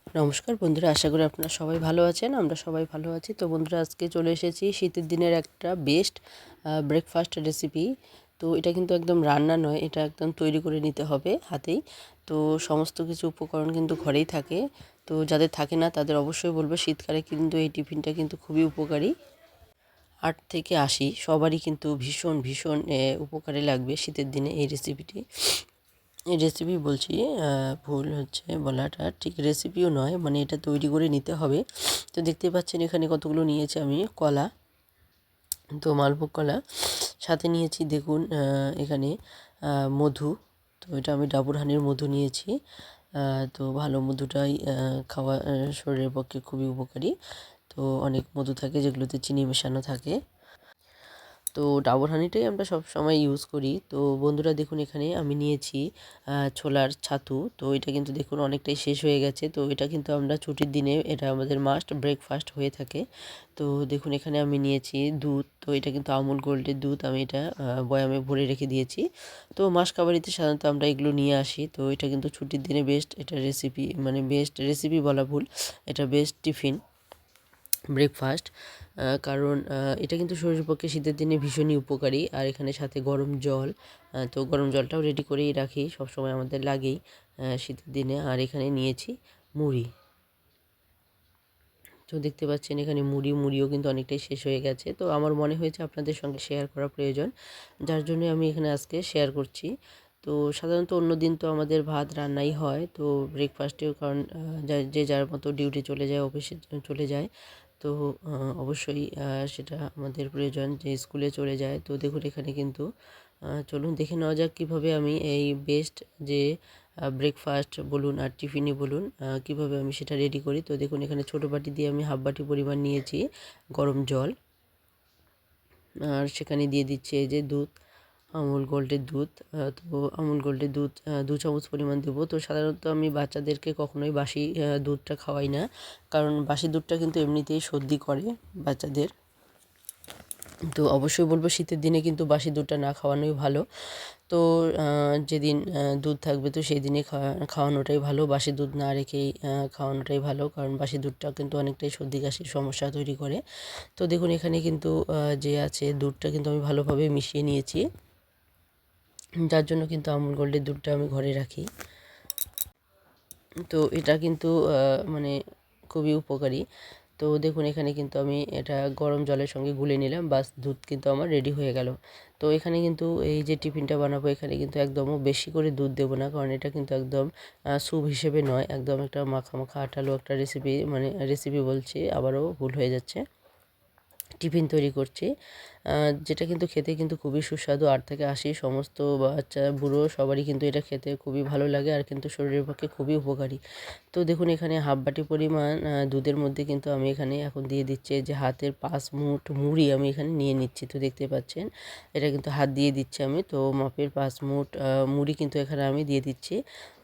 নমস্কার বন্ধুরা, আশা করি আপনারা সবাই ভালো আছেন। আমরা সবাই ভালো আছি। তো বন্ধুরা, আজকে চলে এসেছি শীতের দিনের একটা বেস্ট ব্রেকফাস্ট রেসিপি। তো এটা কিন্তু একদম রান্না নয়, এটা একদম তৈরি করে নিতে হবে হাতেই। তো সমস্ত কিছু উপকরণ কিন্তু ঘরেই থাকে। তো যাদের থাকে না তাদের অবশ্যই বলবো, শীতকালে কিন্তু এই টিফিনটা কিন্তু খুবই উপকারী। 8 থেকে 80 সবারই কিন্তু ভীষণ ভীষণ উপকারে লাগবে শীতের দিনে এই রেসিপিটি। এই রেসিপি বলছি, ভুল হচ্ছে বলাটা, ঠিক রেসিপিও নয়, মানে এটা তৈরি করে নিতে হবে। তো দেখতে পাচ্ছেন এখানে কতগুলো নিয়েছি আমি কলা, তো মালভোগ কলা। সাথে নিয়েছি দেখুন এখানে মধু। তো এটা আমি ডাবর হানির মধু নিয়েছি। তো ভালো মধুটাই খাওয়া শরীরের পক্ষে খুবই উপকারী। তো অনেক মধু থাকে যেগুলোতে চিনি মেশানো থাকে। তো ডাবর হানিটাই আমরা সব সময় ইউজ করি। তো বন্ধুরা দেখুন, এখানে আমি নিয়েছি ছোলার ছাতু। তো এটা কিন্তু দেখুন অনেকটাই শেষ হয়ে গেছে। তো এটা কিন্তু আমরা ছুটির দিনে এটা আমাদের মাস্ট ব্রেকফাস্ট হয়ে থাকে। তো দেখুন এখানে আমি নিয়েছি দুধ। তো এটা কিন্তু আমুল গোল্ডের দুধ, আমি এটা বয়ামে ভরে রেখে দিয়েছি। তো মাসকাবারিতে সাধারণত আমরা এগুলো নিয়ে আসি। তো এটা কিন্তু ছুটির দিনে বেস্ট এটা রেসিপি, মানে বেস্ট রেসিপি বলা ভুল, এটা বেস্ট টিফিন ব্রেকফাস্ট। কারণ এটা কিন্তু শরীরের পক্ষে শীতের দিনে ভীষণই উপকারী। আর এখানে সাথে গরম জল, তো গরম জলটাও রেডি করেই রাখি, সবসময় আমাদের লাগেই শীতের দিনে। আর এখানে নিয়েছি মুড়ি। তো দেখতে পাচ্ছেন এখানে মুড়িও কিন্তু অনেকটাই শেষ হয়ে গেছে। তো আমার মনে হয়েছে আপনাদের সঙ্গে শেয়ার করা প্রয়োজন, যার জন্য আমি এখানে আজকে শেয়ার করছি। তো সাধারণত অন্য দিন তো আমাদের ভাত রান্নাই হয়, তো ব্রেকফাস্টেও, কারণ যে যার মতো ডিউটি চলে যায়, অফিসে চলে যায়। তো অবশ্যই সেটা আমাদের প্রয়োজন, যে স্কুলে চলে যায়। তো দেখুন এখানে কিন্তু চলুন দেখে নেওয়া যাক কীভাবে আমি এই বেস্ট যে ব্রেকফাস্ট বলুন আর টিফিনই বলুন কীভাবে আমি সেটা রেডি করি। তো দেখুন এখানে ছোটো বাটি দিয়ে আমি হাফ বাটি পরিমাণ নিয়েছি গরম জল। আর সেখানে দিয়ে দিচ্ছি এই যে দুধ, আমুল গোল্ডের দুধ। তো আমুল গোল্ডের দুধ 2 চামচ পরিমাণ দেবো। তো সাধারণত আমি বাচ্চাদেরকে কখনোই বাসি দুধটা খাওয়াই না, কারণ বাসি দুধটা কিন্তু এমনিতেই সর্দি করে বাচ্চাদের। তো অবশ্যই বলবো শীতের দিনে কিন্তু বাসি দুধটা না খাওয়ানোই ভালো। তো যেদিন দুধ থাকবে তো সেই দিনে খাওয়ানোটাই ভালো, বাসি দুধ না রেখেই খাওয়ানোটাই ভালো, কারণ বাসি দুধটা কিন্তু অনেকটাই সর্দি কাশির সমস্যা তৈরি করে। তো দেখুন এখানে কিন্তু যে আছে দুধটা কিন্তু আমি ভালোভাবে মিশিয়ে নিয়েছি, যার জন্য কিন্তু আমুল গোল্ডের দুধটা আমি ঘরে রাখি। তো এটা কিন্তু মানে খুবই উপকারী। তো দেখুন এখানে কিন্তু আমি এটা গরম জলের সঙ্গে গুলে নিলাম, বাস দুধ কিন্তু আমার রেডি হয়ে গেল। তো এখানে কিন্তু এই যে টিফিনটা বানাবো, এখানে কিন্তু একদমও বেশি করে দুধ দেবো না, কারণ এটা কিন্তু একদম স্যুপ হিসেবে নয়, একদম একটা মাখা মাখা আঠালো একটা রেসিপি, মানে রেসিপি বলছি আবারও ভুল হয়ে যাচ্ছে, টিফিন তৈরি করছি, যেটা কিন্তু খেতে কিন্তু খুবই সুস্বাদু। 8 থেকে 80 সমস্ত বাচ্চা বুড়ো সবারই কিন্তু এটা খেতে খুবই ভালো লাগে, আর কিন্তু শরীরের পক্ষে খুবই উপকারী। তো দেখুন এখানে হাফ বাটি পরিমাণ দুধের মধ্যে কিন্তু আমি এখানে এখন দিয়ে দিচ্ছি যে হাতের 5 মুঠ মুড়ি আমি এখানে নিয়ে নিচ্ছি। তো দেখতে পাচ্ছেন এটা কিন্তু হাত দিয়ে দিচ্ছি আমি, তো মাপের 5 মুঠ মুড়ি কিন্তু এখানে আমি দিয়ে দিচ্ছি,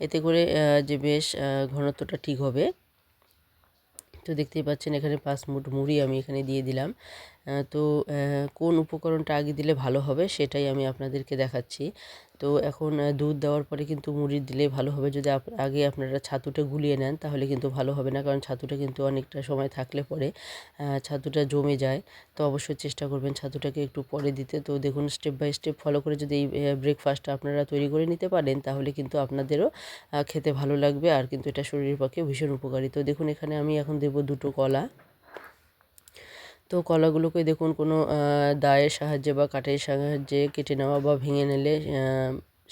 এতে করে যে বেশ ঘনত্বটা ঠিক হবে। তো দেখতেই পাচ্ছেন এখানে 5 মুঠ মুড়ি আমি এখানে দিয়ে দিলাম। তো কোন উপকরণটা আগে দিলে ভালো হবে সেটাই আমি আপনাদেরকে দেখাচ্ছি। তো এখন দুধ দেওয়ার পরে কিন্তু মুড়ি দিলে ভালো হবে। যদি আগে আপনারা ছাতুটা গুলিয়ে নেন তাহলে কিন্তু ভালো হবে না, কারণ ছাতুটা কিন্তু অনেকটা সময় থাকলে পরে ছাতুটা জমে যায়। তো অবশ্যই চেষ্টা করবেন ছাতুটাকে একটু পরে দিতে। তো দেখুন স্টেপ বাই স্টেপ ফলো করে যদি এই ব্রেকফাস্টটা আপনারা তৈরি করে নিতে পারেন তাহলে কিন্তু আপনাদেরও খেতে ভালো লাগবে, আর কিন্তু এটা শরীরের পক্ষে ভীষণ উপকারী। তো দেখুন এখানে আমি এখন দেব 2টো কলা। তো কলাগুলোকে দেখুন কোনো দায়ের সাহায্যে বা কাটাইয়ের সাহায্যে কেটে নেওয়া বা ভেঙে নিলে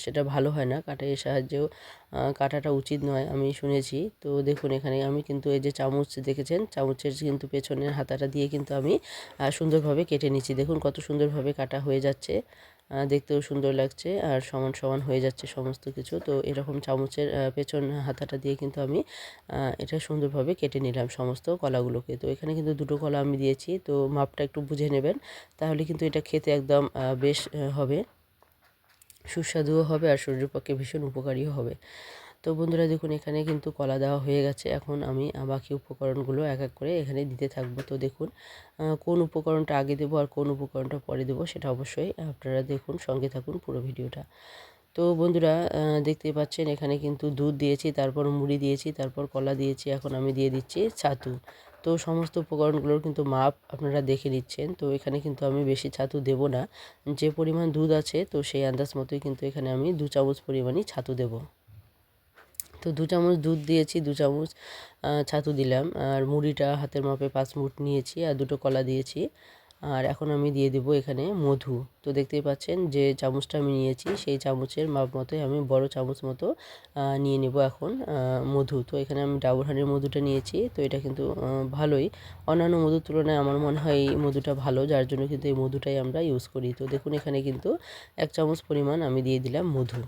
সেটা ভালো হয় না, কাটাইয়ের সাহায্যেও কাটাটা উচিত নয় আমি শুনেছি। তো দেখুন এখানে আমি কিন্তু এই যে চামচ দেখেছেন, চামচের কিন্তু পেছনের হাতাটা দিয়ে কিন্তু আমি সুন্দরভাবে কেটে নিচ্ছি। দেখুন কত সুন্দরভাবে কাটা হয়ে যাচ্ছে, দেখতেও সুন্দর লাগছে আর সমান সমান হয়ে যাচ্ছে সমস্ত কিছু। তো এরকম চামচের পেছন হাতাটা দিয়ে কিন্তু আমি এটা সুন্দরভাবে কেটে নিলাম সমস্ত কলাগুলোকে। তো এখানে কিন্তু 2টো কলা আমি দিয়েছি, তো মাপটা একটু বুঝে নেবেন, তাহলে কিন্তু এটা খেতে একদম বেশ হবে, সুস্বাদুও হবে আর শরীরের পক্ষে ভীষণ উপকারীও হবে। তো বন্ধুরা দেখুন এখানে কিন্তু কলা দেওয়া হয়ে গেছে, এখন আমি বাকি উপকরণগুলো এক এক করে এখানে দিতে থাকবো। তো দেখুন কোন উপকরণটা আগে দেবো আর কোন উপকরণটা পরে দেবো সেটা অবশ্যই আপনারা দেখুন, সঙ্গে থাকুন পুরো ভিডিওটা। তো তো বন্ধুরা দেখতেই পাচ্ছেন এখানে কিন্তু দুধ দিয়েছি, তারপর মুড়ি দিয়েছি, তারপর কলা দিয়েছি, এখন আমি দিয়ে দিচ্ছি ছাতু। তো সমস্ত উপকরণগুলোর কিন্তু মাপ আপনারা দেখে নিচ্ছেন। তো এখানে কিন্তু আমি বেশি ছাতু দেব না, যে পরিমাণ দুধ আছে তো সেই আন্দাজ মতোই কিন্তু এখানে আমি 2 চামচ পরিমাণই ছাতু দেব। তো 2 চামচ দুধ দিয়েছি, 2 চামচ ছাতু দিলাম, আর মুড়িটা হাতের মাপে 5 মুঠ নিয়েছি, আর 2টো কলা দিয়েছি। আর এখন আমি দিয়ে দেবো এখানে মধু। তো দেখতেই পাচ্ছেন যে চামচটা আমি নিয়েছি সেই চামচের মাপ মতোই আমি বড় চামচ মতো নিয়ে নেব এখন মধু। তো এখানে আমি ডাবর হানির মধুটা নিয়েছি। তো এটা কিন্তু ভালোই, অন্যান্য মধুর তুলনায় আমার মনে হয় এই মধুটা ভালো, যার জন্য কিন্তু এই মধুটাই আমরা ইউজ করি। তো দেখুন এখানে কিন্তু 1 চামচ পরিমাণ আমি দিয়ে দিলাম মধু।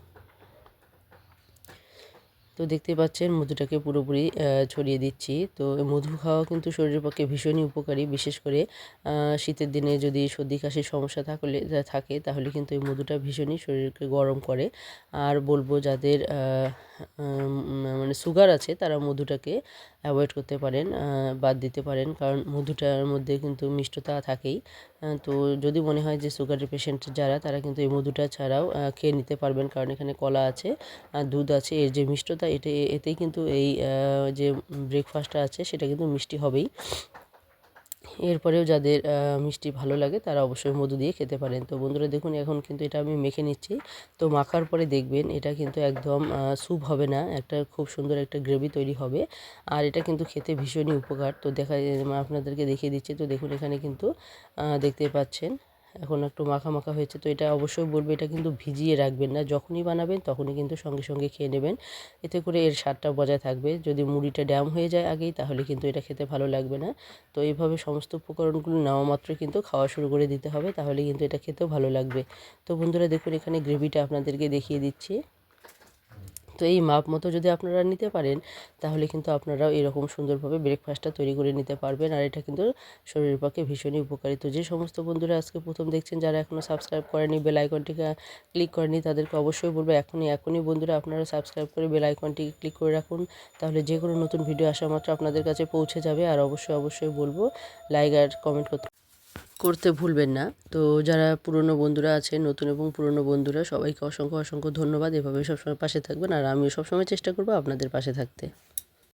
তো দেখতে পাচ্ছেন মধুটাকে পুরোপুরি ছড়িয়ে দিচ্ছি। তো মধু খাওয়া কিন্তু শরীরের পক্ষে ভীষণই উপকারী, বিশেষ করে শীতের দিনে যদি সর্দি কাশির সমস্যা থাকে তাহলে কিন্তু এই মধুটা ভীষণই শরীরকে গরম করে। আর বলবো যাদের মানে সুগার আছে তারা মধুটাকে অ্যাভয়েড করতে পারেন, বাদ দিতে পারেন, কারণ মধুটার মধ্যে কিন্তু মিষ্টতা থাকেই। তো যদি মনে হয় যে সুগারের পেশেন্ট যারা, তারা কিন্তু এই মধুটা ছাড়াও খেয়ে নিতে পারবেন, কারণ এখানে কলা আছে আর দুধ আছে, এর যে মিষ্টতা এতেই কিন্তু এই যে ব্রেকফাস্টটা আছে সেটা কিন্তু মিষ্টি হবেই। এরপরেও যাদের মিষ্টি ভালো লাগে তারা অবশ্যই মধু দিয়ে খেতে পারেন। তো বন্ধুরা দেখুন এখন কিন্তু এটা আমি মেখে নিচ্ছি। তো মাখার পরে দেখবেন এটা কিন্তু একদম স্যুপ হবে না, একটা খুব সুন্দর একটা গ্রেভি তৈরি হবে। আর এটা কিন্তু খেতে ভীষণই উপকার। তো আপনাদেরকে দেখিয়ে দিচ্ছি। তো দেখুন এখানে কিন্তু দেখতেই পাচ্ছেন এখন একটু মাখা মাখা হয়েছে। তো এটা অবশ্যই বলবো এটা কিন্তু ভিজিয়ে রাখবেন না, যখনই বানাবেন তখনই কিন্তু সঙ্গে সঙ্গে খেয়ে নেবেন, এতে করে এর স্বাদটা বজায় থাকবে। যদি মুড়িটা ড্যাম হয়ে যায় আগেই তাহলে কিন্তু এটা খেতে ভালো লাগবে না। তো এইভাবে সমস্ত উপকরণগুলো নেওয়া মাত্রই কিন্তু খাওয়া শুরু করে দিতে হবে, তাহলে কিন্তু এটা খেতেও ভালো লাগবে। তো বন্ধুরা দেখুন এখানে গ্রেভিটা আপনাদেরকে দেখিয়ে দিচ্ছি। তো এই মাপ মতো যদি আপনারা নিতে পারেন তাহলে কিন্তু আপনারাও এরকম সুন্দরভাবে ব্রেকফাস্টটা তৈরি করে নিতে পারবেন, আর এটা কিন্তু শরীরের পক্ষে ভীষণই উপকারী। তো যে সমস্ত বন্ধুরা আজকে প্রথম দেখছেন, যারা এখনও সাবস্ক্রাইব করেনি, বেল আইকনটিকে ক্লিক করেনি, তাদেরকে অবশ্যই বলবো এখনই বন্ধুরা আপনারা সাবস্ক্রাইব করে বেল আইকনটিকে ক্লিক করে রাখুন, তাহলে যে কোনো নতুন ভিডিও আসা মাত্র আপনাদের কাছে পৌঁছে যাবে। আর অবশ্যই বলবো লাইক আর কমেন্ট করতে ভুলবেন না। তো যারা পুরনো বন্ধুরা আছেন, নতুন এবং পুরনো বন্ধুরা, সবাইকে অসংখ্য ধন্যবাদ। এভাবে সবসময় পাশে থাকবেন, আর আমিও সবসময় চেষ্টা করব আপনাদের পাশে থাকতে।